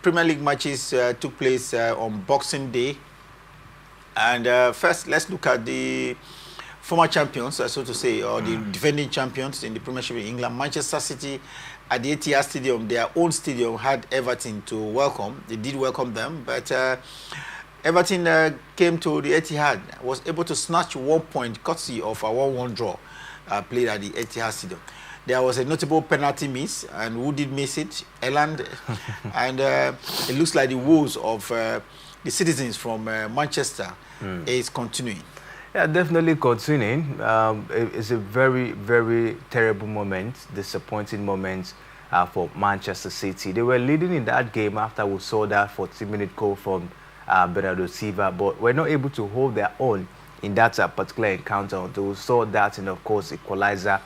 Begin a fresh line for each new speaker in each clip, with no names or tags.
Premier League matches took place on Boxing Day. And first, let's look at the former champions, so to say, or the defending champions in the Premiership in England. Manchester City at the Etihad Stadium, their own stadium, had Everton to welcome. They did welcome them, but Everton came to the Etihad, was able to snatch 1 point courtesy of a 1-1 draw played at the Etihad Stadium. There was a notable penalty miss, and who did miss it? Eland. And it looks like the woes of the citizens from Manchester is continuing.
Yeah, definitely continuing. It's a very, very terrible moment, disappointing moment for Manchester City. They were leading in that game after we saw that 40-minute goal from Bernardo Silva, but were not able to hold their own in that particular encounter until we saw that, and of course, equalizer,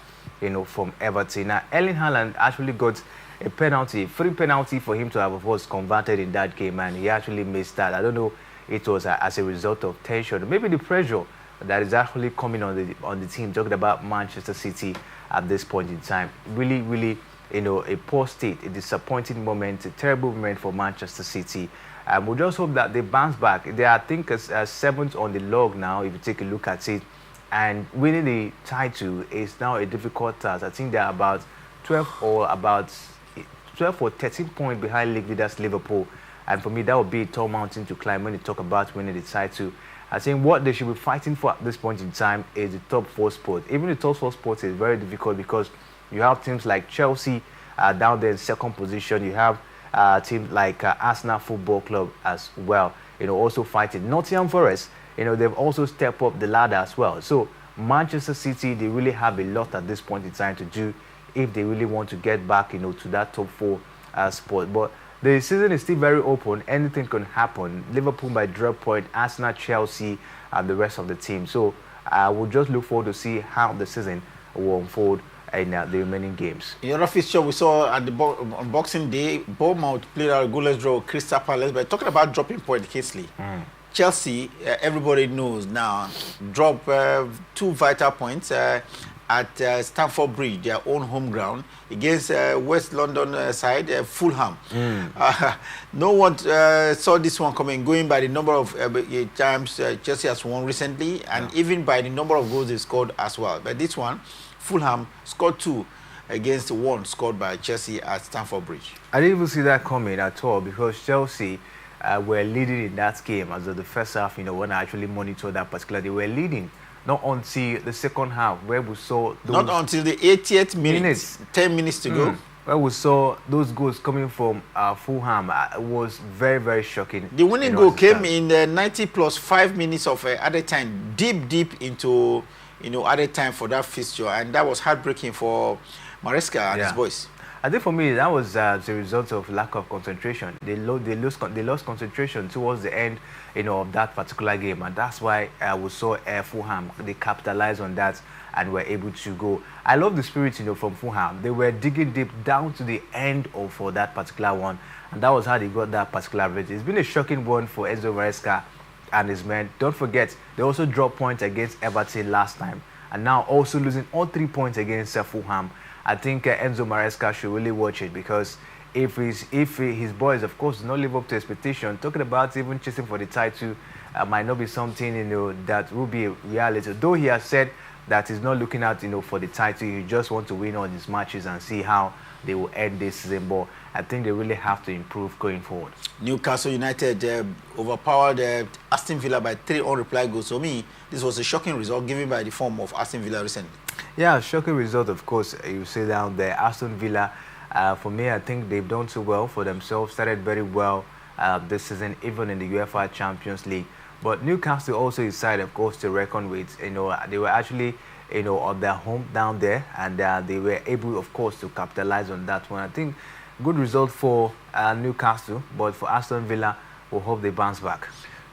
from Everton. Now, Erling Haaland actually got a penalty, free penalty for him to have, of course, converted in that game, and he actually missed that. I don't know, it was as a result of tension, maybe the pressure that is actually coming on the team, talking about Manchester City at this point in time. Really, really, a poor state, a disappointing moment, a terrible moment for Manchester City. We'll just hope that they bounce back. They are, I think, 7th on the log now, if you take a look at it. And winning the title is now a difficult task. I think they're about 12 or 13 points behind league leaders Liverpool. And for me, that would be a tall mountain to climb when you talk about winning the title. I think what they should be fighting for at this point in time is the top 4 spot. Even the top 4 spot is very difficult because you have teams like Chelsea down there in 2nd position. You have teams like Arsenal Football Club as well, also fighting. Nottingham Forest, they've also stepped up the ladder as well. So Manchester City, they really have a lot at this point in time to do if they really want to get back, to that top 4 spot. But the season is still very open. Anything can happen. Liverpool might drop point, Arsenal, Chelsea, and the rest of the team. So we'll just look forward to see how the season will unfold in the remaining games. In
the other fixture we saw at on Boxing Day, Bournemouth played out a goalless draw with Crystal Palace. But talking about dropping point, Kingsley, Chelsea, everybody knows now, drop 2 vital points at Stamford Bridge, their own home ground, against West London side, Fulham. No one saw this one coming, going by the number of times Chelsea has won recently, and even by the number of goals they scored as well. But this one, Fulham scored 2 against 1 scored by Chelsea at Stamford Bridge.
I didn't even see that coming at all, because Chelsea were leading in that game as of the first half. When I actually monitored that particular, they were leading. Not until the second half, where we saw those...
Not until the 80th minute, 10 minutes to go.
Where we saw those goals coming from Fulham. It was very, very shocking.
The winning goal came in the 90 plus 5 minutes of added time, deep into, added time for that fixture. And that was heartbreaking for Maresca and his boys.
I think for me, that was the result of lack of concentration. They lost concentration towards the end, of that particular game, and that's why we saw Fulham. They capitalized on that and were able to go. I love the spirit, from Fulham. They were digging deep down to the end for that particular one, and that was how they got that particular victory. It's been a shocking one for Enzo Maresca and his men. Don't forget, they also dropped points against Everton last time, and now also losing all 3 points against Fulham. I think Enzo Maresca should really watch it, because if his boys, of course, do not live up to expectation, talking about even chasing for the title might not be something that will be a reality. Though he has said that he's not looking out for the title, he just wants to win all these matches and see how they will end this season. But I think they really have to improve going forward.
Newcastle United overpowered Aston Villa by 3 unreplied goals. So me, this was a shocking result given by the form of Aston Villa recently.
Yeah, shocking result, of course. You say down there, Aston Villa, for me, I think they've done so well for themselves, started very well this season, even in the UEFA Champions League. But Newcastle also decided, of course, to reckon with. They were actually, on their home down there, and they were able, of course, to capitalize on that one. I think good result for Newcastle, but for Aston Villa, we'll hope they bounce back.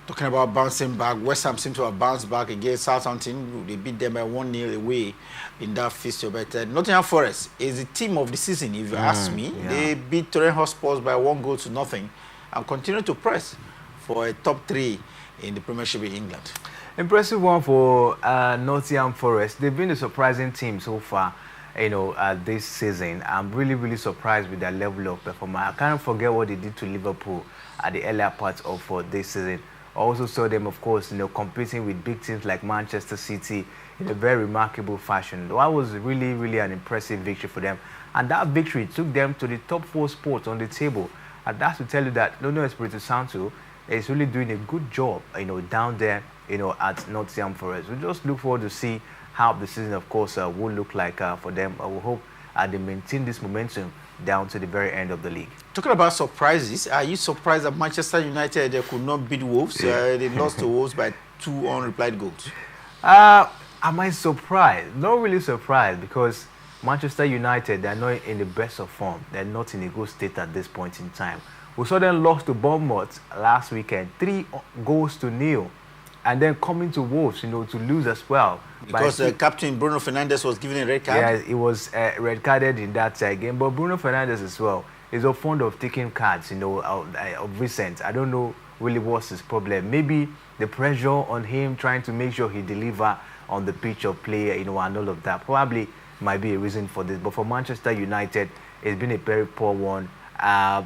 Talking about bouncing back, West Ham seem to have bounced back against Southampton. They beat them by 1-0 away in that fixture. But Nottingham Forest is the team of the season, if you ask me. Yeah. They beat Tottenham Hotspur by 1-0 and continue to press for a top 3 in the Premiership in England.
Impressive one for Nottingham Forest. They've been a surprising team so far this season. I'm really, really surprised with their level of performance. I can't forget what they did to Liverpool at the earlier part of this season. I also saw them, of course, competing with big teams like Manchester City in a very remarkable fashion. That was really, really an impressive victory for them. And that victory took them to the top 4 spots on the table. And that's to tell you that Nuno Espirito Santo is really doing a good job, down there, at Nottingham Forest. We just look forward to see how the season, of course, will look like for them. I will hope they maintain this momentum down to the very end of the league.
Talking about surprises, are you surprised that Manchester United could not beat Wolves? They lost to Wolves by 2 unreplied goals.
Am I surprised? Not really surprised, because Manchester United, they're not in the best of form. They're not in a good state at this point in time. We saw them lost to Bournemouth last weekend, 3-0, and then coming to Wolves, to lose as well.
Because Captain Bruno Fernandes was given a red card?
Yeah, he was red carded in that game. But Bruno Fernandes as well is so fond of taking cards, of recent. I don't know really what's his problem. Maybe the pressure on him trying to make sure he deliver on the pitch of play, and all of that probably might be a reason for this. But for Manchester United, it's been a very poor one.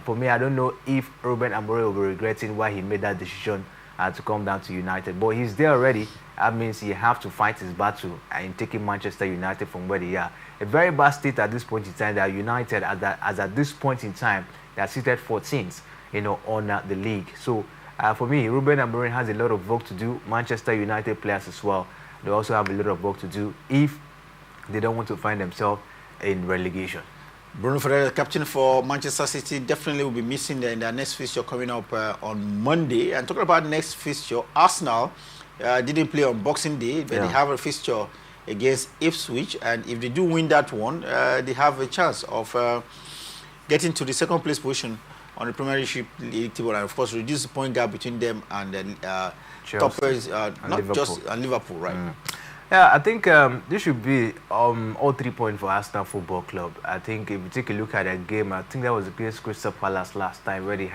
For me, I don't know if Ruben Amorim will be regretting why he made that decision to come down to United. But he's there already. That means he have to fight his battle in taking Manchester United from where they are. A very bad state at this point in time. They are United as at this point in time, they are seated 14th, on the league. So for me, Ruben Amorim has a lot of work to do. Manchester United players as well, they also have a lot of work to do if they don't want to find themselves in relegation.
Bruno Fernandes, captain for Manchester City, definitely will be missing in their next fixture coming up on Monday. And talking about next fixture, Arsenal didn't play on Boxing Day, but they have a fixture against Ipswich. And if they do win that one, they have a chance of getting to the second place position on the Premiership League table, and of course reduce the point gap between them and the toppers, and Liverpool, right?
Yeah, I think this should be all 3 points for Arsenal Football Club. I think if you take a look at that game, I think that was against Crystal Palace last time, where they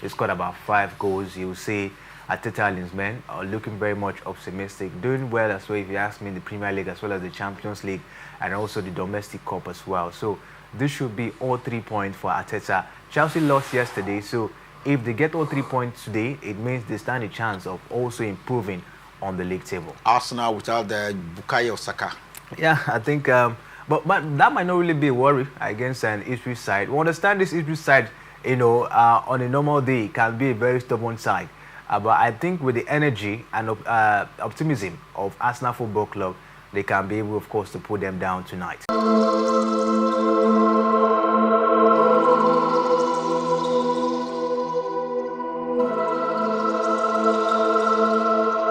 scored about 5 goals. You will see Arteta and his men are looking very much optimistic, doing well as well, if you ask me, in the Premier League as well as the Champions League and also the Domestic Cup as well. So this should be all 3 points for Arteta. Chelsea lost yesterday, so if they get all 3 points today, it means they stand a chance of also improving on the league table.
Arsenal without the Bukayo Saka.
Yeah, I think, but that might not really be a worry against an Ipswich side. We understand this Ipswich side, on a normal day, can be a very stubborn side. But I think with the energy and optimism of Arsenal Football Club, they can be able, of course, to put them down tonight.